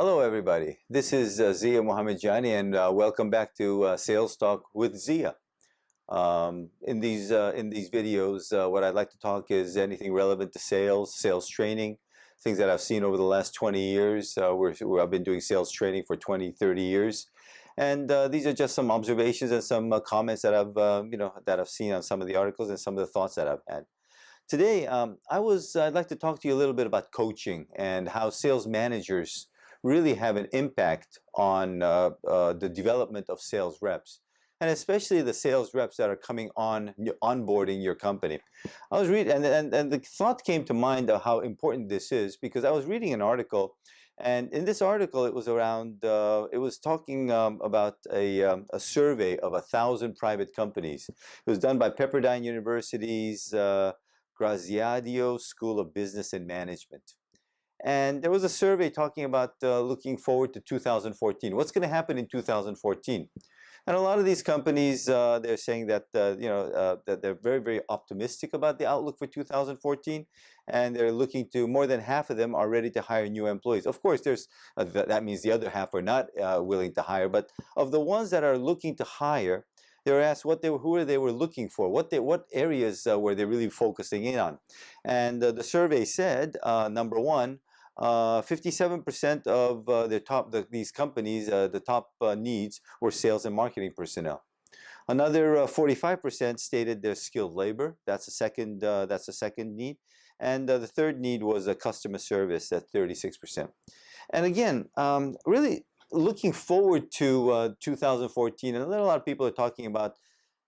Hello, everybody. This is Ziya Mohammedjani, and welcome back to Sales Talk with Ziya. In these videos, what I'd like to talk is anything relevant to sales, sales training, things that I've seen over the last 20 years. I've been doing sales training for 20, 30 years, and these are just some observations and some comments that I've seen on some of the articles and some of the thoughts that I've had. Today, I'd like to talk to you a little bit about coaching and how sales managers really have an impact on the development of sales reps, and especially the sales reps that are coming onboarding your company. I was reading, and the thought came to mind of how important this is because I was reading an article, and in this article it was around, it was talking about a survey of 1,000 private companies. It was done by Pepperdine University's Graziadio School of Business and Management. And there was a survey talking about looking forward to 2014. What's going to happen in 2014? And a lot of these companies, they're saying that that they're very, very optimistic about the outlook for 2014, and they're looking to, more than half of them are ready to hire new employees. Of course, there's that means the other half are not willing to hire. But of the ones that are looking to hire, they were asked who they were looking for, what areas were they really focusing in on, and the survey said, number one, 57% of these companies, the top needs were sales and marketing personnel. Another 45% stated their skilled labor. That's the second need, and the third need was customer service at 36%. And again, really looking forward to 2014, and a lot of people are talking about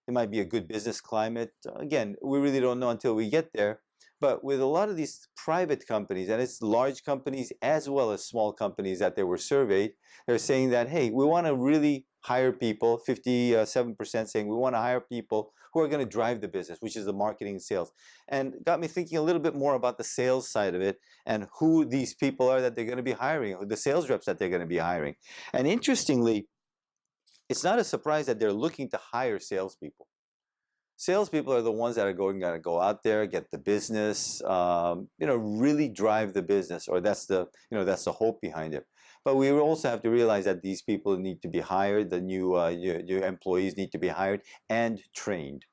it might be a good business climate. Again, we really don't know until we get there. But with a lot of these private companies, and it's large companies as well as small companies that they were surveyed, they're saying that, hey, we want to really hire people, 57% saying we want to hire people who are going to drive the business, which is the marketing and sales. And got me thinking a little bit more about the sales side of it and who these people are that they're going to be hiring, the sales reps that they're going to be hiring. And interestingly, it's not a surprise that they're looking to hire salespeople. Salespeople are the ones that are going to go out there, get the business, really drive the business, or that's the hope behind it. But we also have to realize that these people need to be hired. The new employees need to be hired and trained.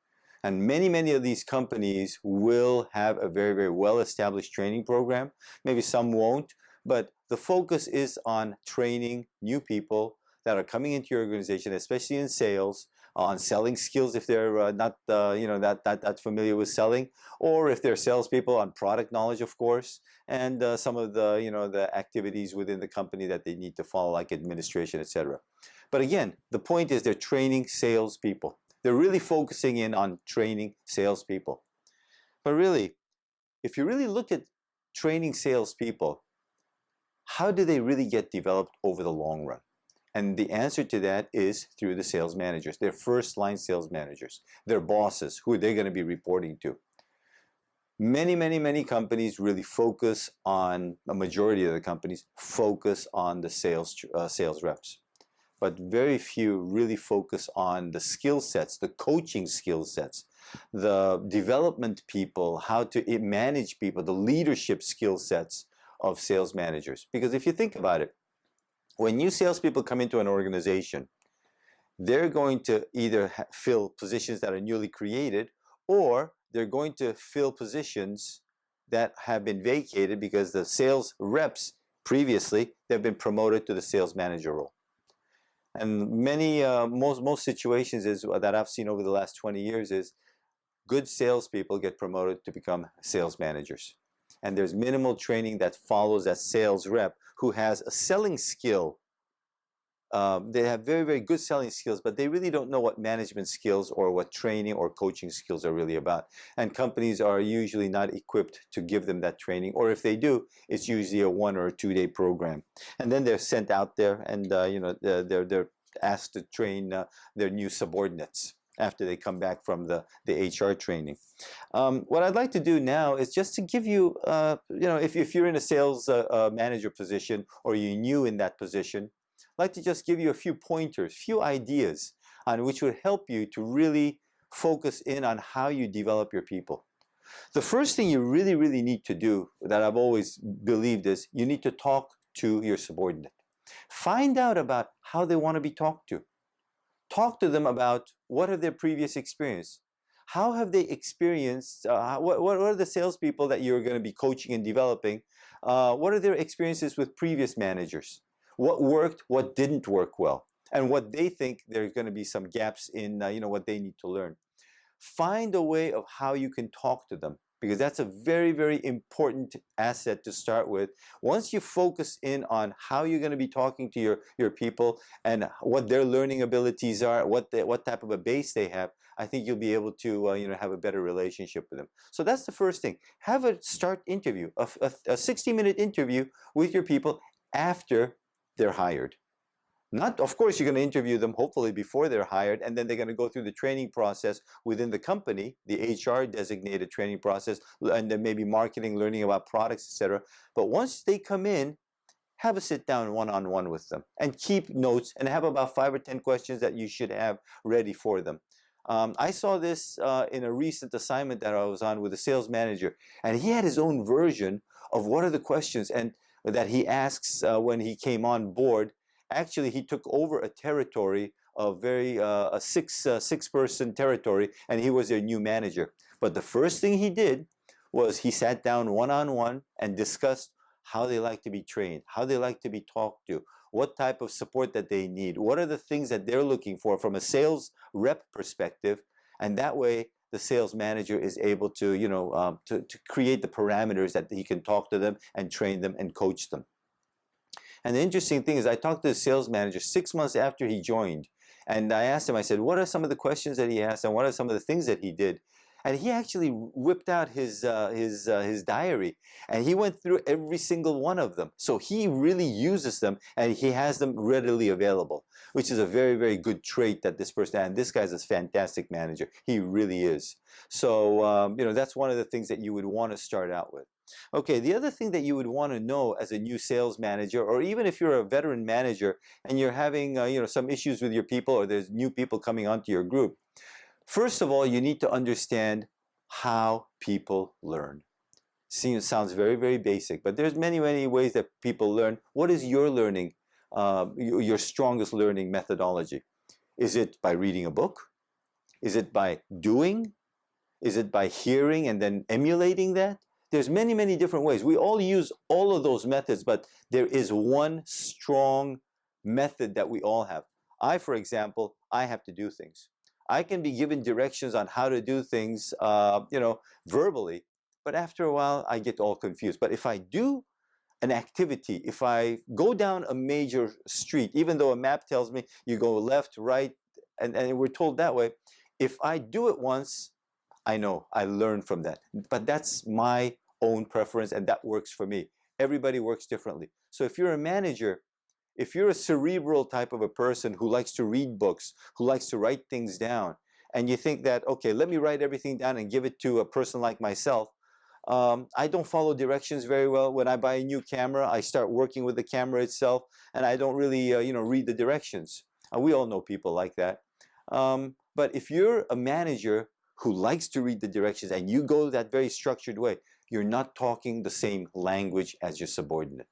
And many of these companies will have a very, very well-established training program. Maybe some won't, but the focus is on training new people that are coming into your organization, especially in sales, on selling skills if they're not that familiar with selling, or if they're salespeople, on product knowledge, of course, and some of the the activities within the company that they need to follow, like administration, etc. But again, the point is they're training salespeople. They're really focusing in on training salespeople. But really, if you really look at training salespeople, how do they really get developed over the long run? And the answer to that is through the sales managers. They're first-line sales managers. They're bosses who they're going to be reporting to. Many companies really focus on, a majority of the companies focus on the sales reps. But very few really focus on the skill sets, the coaching skill sets, the development people, how to manage people, the leadership skill sets of sales managers. Because if you think about it, when new salespeople come into an organization, they're going to either fill positions that are newly created, or they're going to fill positions that have been vacated because the sales reps previously, they've been promoted to the sales manager role. And most situations that I've seen over the last 20 years is good salespeople get promoted to become sales managers. And there's minimal training that follows that sales rep who has a selling skill. They have very, very good selling skills, but they really don't know what management skills or what training or coaching skills are really about. And companies are usually not equipped to give them that training, or if they do, it's usually a 1 or a 2-day program. And then they're sent out there, and they're asked to train their new subordinates after they come back from the HR training. What I'd like to do now is just to give you, if you're in a sales manager position or you're new in that position, I'd like to just give you a few pointers, few ideas on which would help you to really focus in on how you develop your people. The first thing you really need to do, that I've always believed, is you need to talk to your subordinate. Find out about how they want to be talked to. Talk to them about what are their previous experience. How have they experienced, what are the salespeople that you're going to be coaching and developing? What are their experiences with previous managers? What worked, what didn't work well? And what they think there's going to be some gaps in what they need to learn. Find a way of how you can talk to them, because that's a very, very important asset to start with. Once you focus in on how you're going to be talking to your people and what their learning abilities are, what type of a base they have, I think you'll be able to have a better relationship with them. So that's the first thing. Have a start interview, a 60-minute interview with your people after they're hired. Not, of course, you're going to interview them hopefully before they're hired, and then they're going to go through the training process within the company, the HR designated training process, and then maybe marketing, learning about products, etc. But once they come in, have a sit down one-on-one with them and keep notes and have about 5 or 10 questions that you should have ready for them. I saw this in a recent assignment that I was on with a sales manager, and he had his own version of what are the questions and that he asks when he came on board. Actually, he took over a territory, a six-person territory, and he was their new manager. But the first thing he did was he sat down one-on-one and discussed how they like to be trained, how they like to be talked to, what type of support that they need, what are the things that they're looking for from a sales rep perspective, and that way the sales manager is able to, to create the parameters that he can talk to them and train them and coach them. And the interesting thing is I talked to the sales manager 6 months after he joined, and I asked him, I said, what are some of the questions that he asked and what are some of the things that he did? And he actually whipped out his diary, and he went through every single one of them. So he really uses them, and he has them readily available, which is a very, very good trait that this person had. And this guy's a fantastic manager. He really is. So, that's one of the things that you would want to start out with. Okay, the other thing that you would want to know as a new sales manager, or even if you're a veteran manager and you're having some issues with your people, or there's new people coming onto your group, first of all, you need to understand how people learn. Sounds very, very basic, but there's many, many ways that people learn. What is your learning, your strongest learning methodology? Is it by reading a book? Is it by doing? Is it by hearing and then emulating that? There's many, many different ways. We all use all of those methods, but there is one strong method that we all have. For example, I have to do things. I can be given directions on how to do things, verbally, but after a while I get all confused. But if I do an activity, if I go down a major street, even though a map tells me you go left, right, and we're told that way, if I do it once, I know, I learn from that. But that's my own preference, and that works for me. Everybody works differently. So if you're a manager, if you're a cerebral type of a person who likes to read books, who likes to write things down, and you think that, okay, let me write everything down and give it to a person like myself, I don't follow directions very well. When I buy a new camera, I start working with the camera itself, and I don't really, read the directions. We all know people like that. But if you're a manager who likes to read the directions and you go that very structured way, you're not talking the same language as your subordinate.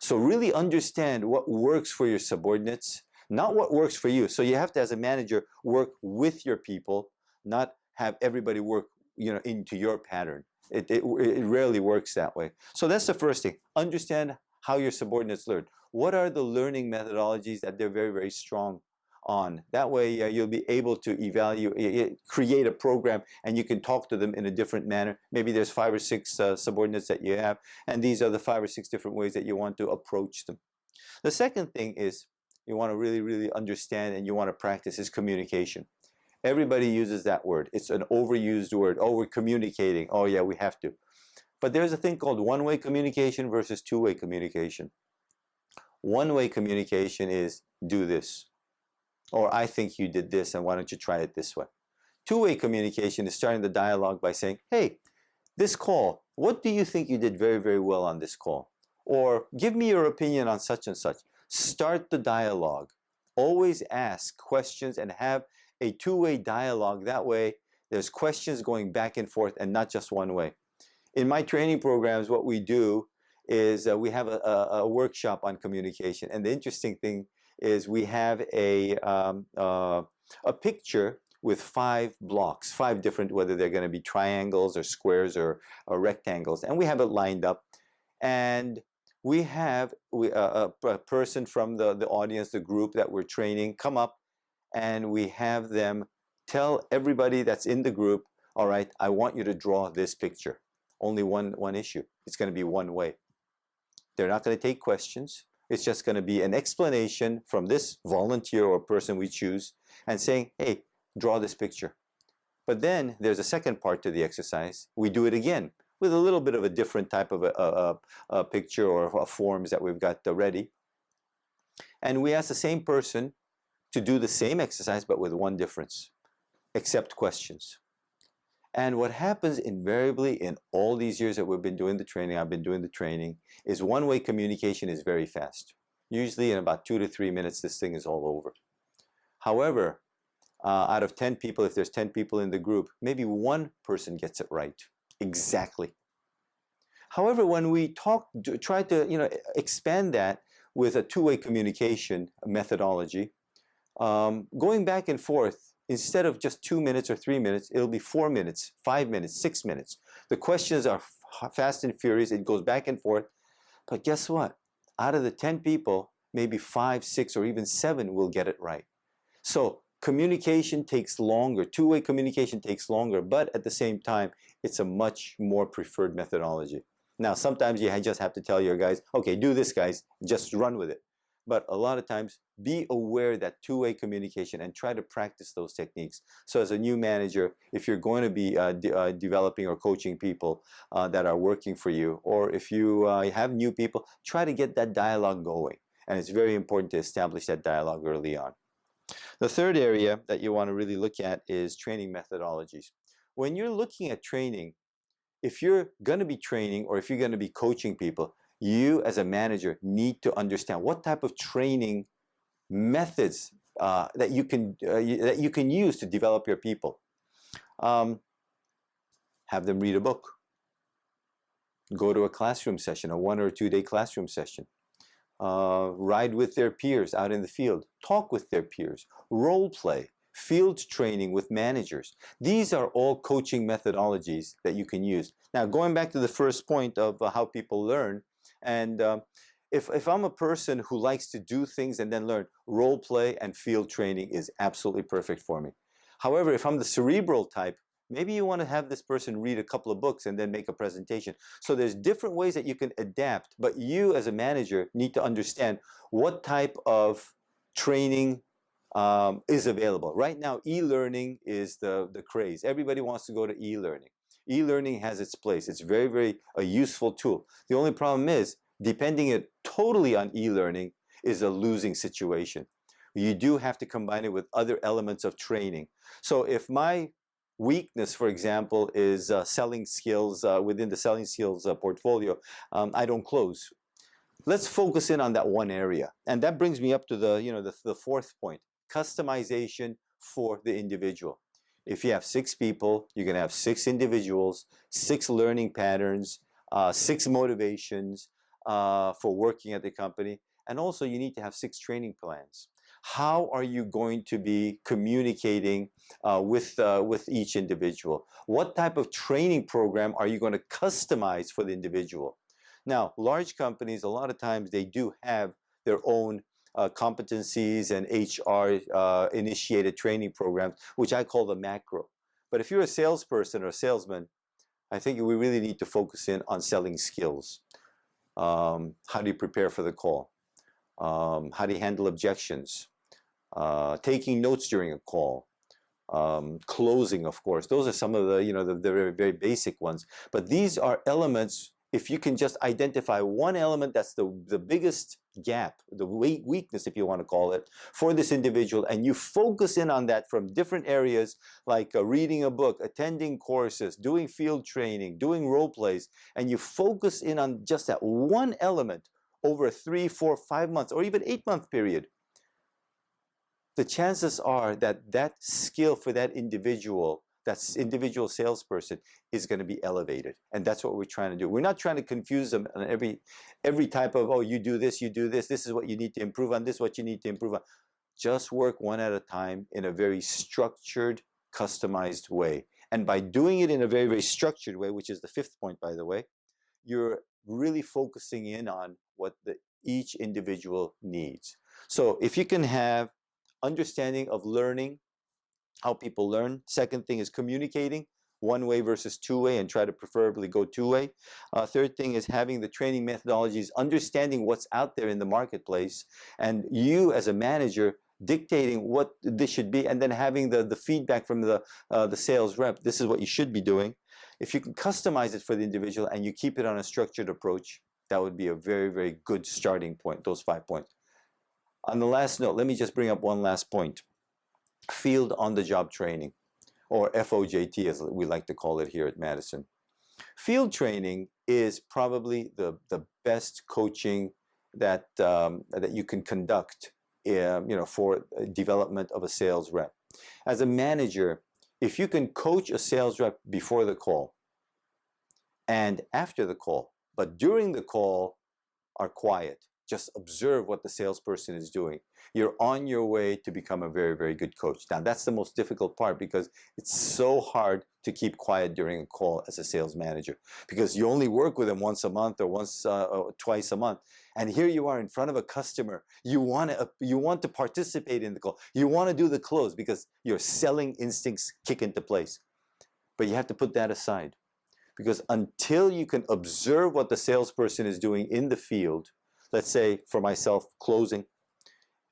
So really understand what works for your subordinates, not what works for you. So you have to, as a manager, work with your people, not have everybody work into your pattern. It rarely works that way. So that's the first thing. Understand how your subordinates learn. What are the learning methodologies that they're very, very strong on? That way you'll be able to evaluate, create a program, and you can talk to them in a different manner. Maybe there's 5 or 6 subordinates that you have, and these are the 5 or 6 different ways that you want to approach them. The second thing is you want to really, really understand and you want to practice is communication. Everybody uses that word. It's an overused word. Oh, we're communicating. Oh yeah, we have to. But there's a thing called one-way communication versus two-way communication. One-way communication is do this. Or I think you did this, and why don't you try it this way? Two-way communication is starting the dialogue by saying, hey, this call, what do you think you did very, very well on this call? Or give me your opinion on such and such. Start the dialogue. Always ask questions and have a two-way dialogue. That way, there's questions going back and forth and not just one way. In my training programs, what we do is we have a workshop on communication. And the interesting thing is we have a picture with 5 blocks, 5 different, whether they're going to be triangles or squares or rectangles. And we have it lined up. And we have a person from the audience, the group that we're training, come up, and we have them tell everybody that's in the group, all right, I want you to draw this picture. Only one issue. It's going to be one way. They're not going to take questions. It's just going to be an explanation from this volunteer or person we choose and saying, hey, draw this picture. But then there's a second part to the exercise. We do it again with a little bit of a different type of a picture or forms that we've got ready. And we ask the same person to do the same exercise, but with one difference: accept questions. And what happens invariably in all these years that we've been doing the training, I've been doing the training, is one-way communication is very fast. Usually in about 2 to 3 minutes, this thing is all over. However, out of 10 people, if there's 10 people in the group, maybe one person gets it right. Exactly. However, when we try to expand that with a two-way communication methodology, going back and forth, instead of just 2 minutes or 3 minutes, it'll be 4 minutes, 5 minutes, 6 minutes. The questions are fast and furious. It goes back and forth. But guess what? Out of the 10 people, maybe 5, 6, or even 7 will get it right. So communication takes longer. Two-way communication takes longer, but at the same time, it's a much more preferred methodology. Now, sometimes you just have to tell your guys, okay, do this, guys, just run with it. But a lot of times, be aware that two-way communication and try to practice those techniques. So as a new manager, if you're going to be developing or coaching people that are working for you, or if you have new people, try to get that dialogue going. And it's very important to establish that dialogue early on. The third area that you want to really look at is training methodologies. When you're looking at training, if you're going to be training or if you're going to be coaching people, you as a manager need to understand what type of training methods that you can use to develop your people. Have them read a book. Go to a classroom session, a 1 or 2 day classroom session. Ride with their peers out in the field. Talk with their peers. Role play. Field training with managers. These are all coaching methodologies that you can use. Now, going back to the first point of how people learn, and if I'm a person who likes to do things and then learn, role play and field training is absolutely perfect for me. However, if I'm the cerebral type, maybe you want to have this person read a couple of books and then make a presentation. So there's different ways that you can adapt, but you as a manager need to understand what type of training is available. Right now, e-learning is the craze. Everybody wants to go to e-learning. E-learning has its place. It's very, very a useful tool. The only problem is, depending it totally on e-learning is a losing situation. You do have to combine it with other elements of training. So if my weakness, for example, is selling skills within the selling skills portfolio, I don't close. Let's focus in on that one area. And that brings me up to the fourth point, customization for the individual. If you have 6 people, you're going to have 6 individuals, 6 learning patterns, 6 motivations for working at the company. And also you need to have 6 training plans. How are you going to be communicating with each individual? What type of training program are you going to customize for the individual? Now, large companies, a lot of times they do have their own competencies and HR initiated training programs, which I call the macro. But if you're a salesperson or a salesman, I think we really need to focus in on selling skills. How do you prepare for the call? How do you handle objections? Taking notes during a call, closing, of course. Those are some of the very, very basic ones. But these are elements, if you can just identify one element that's the biggest gap, the weakness, if you want to call it, for this individual, and you focus in on that from different areas, like reading a book, attending courses, doing field training, doing role plays, and you focus in on just that one element over a 3, 4, 5 months, or even 8-month period, the chances are that that skill for that individual that individual salesperson is going to be elevated. And that's what we're trying to do. We're not trying to confuse them on every type of, oh, you do this, this is what you need to improve on, this is what you need to improve on. Just work one at a time in a very structured, customized way. And by doing it in a very, very structured way, which is the fifth point, by the way, you're really focusing in on what each individual needs. So if you can have understanding of learning, how people learn. Second thing is communicating, one-way versus two-way, and try to preferably go two-way. Third thing is having the training methodologies, understanding what's out there in the marketplace, and you as a manager dictating what this should be, and then having the feedback from the sales rep. This is what you should be doing. If you can customize it for the individual and you keep it on a structured approach, that would be a very, very good starting point, those 5 points. On the last note, let me just bring up one last point. Field on-the-job training, or FOJT as we like to call it here at Madison. Field training is probably the best coaching that you can conduct for development of a sales rep. As a manager, if you can coach a sales rep before the call and after the call, but during the call are quiet, just observe what the salesperson is doing, you're on your way to become a very, very good coach. Now, that's the most difficult part because it's so hard to keep quiet during a call as a sales manager because you only work with them once a month or twice a month. And here you are in front of a customer. You want to participate in the call. You want to do the close because your selling instincts kick into place. But you have to put that aside because until you can observe what the salesperson is doing in the field, let's say for myself, closing,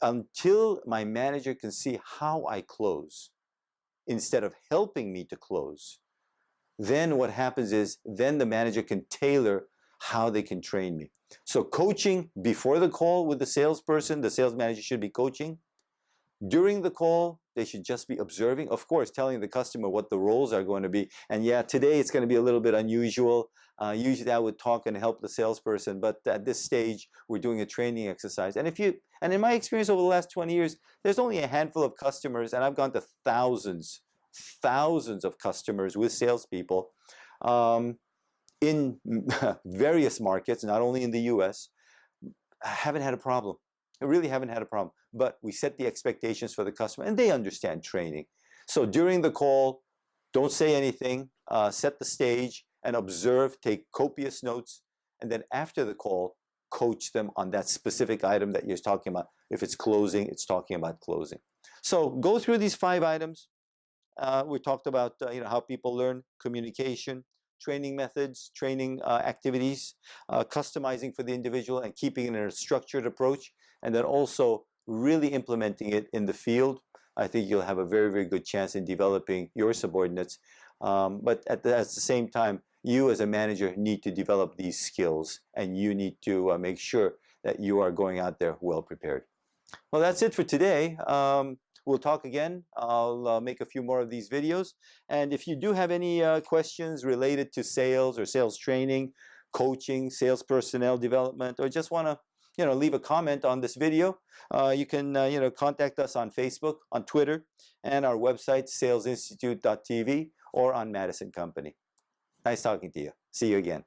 until my manager can see how I close instead of helping me to close, then what happens is then the manager can tailor how they can train me. So coaching before the call with the salesperson, the sales manager should be coaching. During the call, they should just be observing, of course, telling the customer what the roles are going to be. And yeah, today it's going to be a little bit unusual. Usually I would talk and help the salesperson, but at this stage, we're doing a training exercise. And in my experience over the last 20 years, there's only a handful of customers, and I've gone to thousands of customers with salespeople in various markets, not only in the US. I haven't had a problem. I really haven't had a problem. But we set the expectations for the customer, and they understand training. So during the call, don't say anything, set the stage, and observe, take copious notes, and then after the call, coach them on that specific item that you're talking about. If it's closing, it's talking about closing. So go through these 5 items. We talked about how people learn, communication, training methods, training activities, customizing for the individual and keeping it in a structured approach, and then also really implementing it in the field. I think you'll have a very, very good chance in developing your subordinates. But at the same time, you as a manager need to develop these skills, and you need to make sure that you are going out there well prepared. Well, that's it for today. We'll talk again. I'll make a few more of these videos. And if you do have any questions related to sales or sales training, coaching, sales personnel development, or just want to leave a comment on this video, you can contact us on Facebook, on Twitter, and our website, salesinstitute.tv, or on Madison Company. Nice talking to you. See you again.